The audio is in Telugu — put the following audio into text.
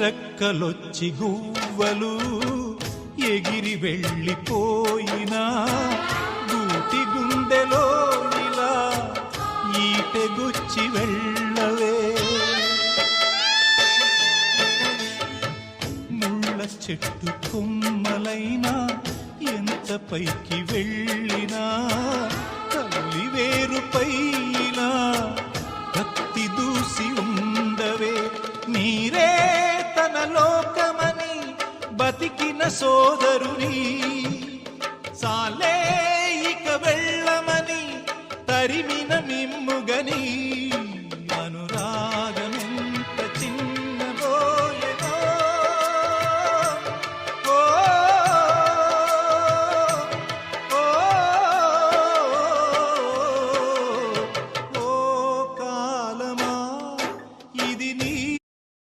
రెక్కలొచ్చి గువ్వలు ఎగిరి వెళ్ళిపోయినా గూటి గుండెలో ఇలా ఈటెగుచ్చి వెళ్ళవే. ముళ్ళ చెట్టు కొమ్మలైనా ఎంత పైకి వెళ్ళినా తల్లి వేరుపై ఇలా కత్తి దూసి ఉండవే. నీరే తన లోకమని బతికిన సోదరుని సాలే ఇక వెళ్ళమని తరిమిన మిమ్ముగని